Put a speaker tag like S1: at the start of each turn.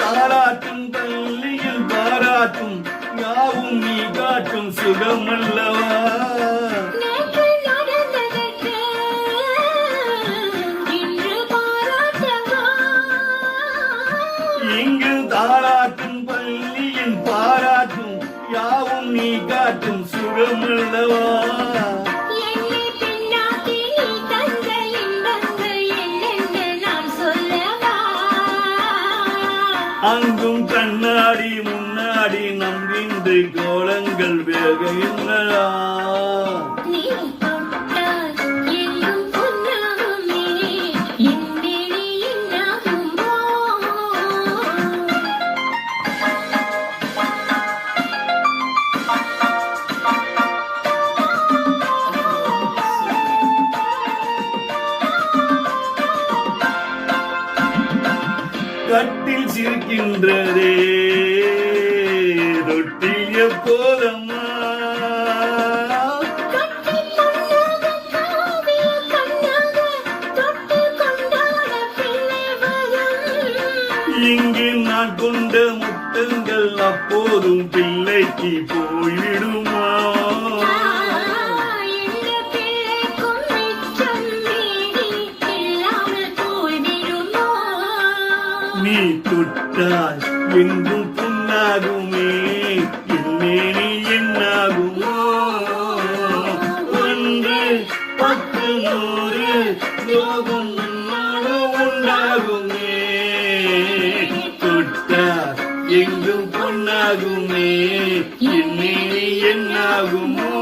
S1: தாராட்டும் பள்ளியில் பாராட்டும் யாவும் நீ காட்டும் சுகமல்லவா இங்கு தாராட்டும் பள்ளியின் பாராட்டும் யாவும் நீ காட்டும் சுகமல்லவா அங்கும் கண்ணாடி முன்னாடி நம் இன்று கோலங்கள் வேகையுள்ளதா கட்டில் சிரிக்கின்றதே தொட்டில் எப்போதம்மா இங்கு நான் கொண்ட முத்தங்கள் அப்போதும் பிள்ளைக்கு போய்விடுமா நீ தொட்டால் எங்கும் புண்ணாகுமே என்னேனி என்னாகுமோ 1 10 100 யோகம் உண்டாகுமே தொட்டால் எங்கும் பொன்னாகுமே என்னேனி என்னாகுமோ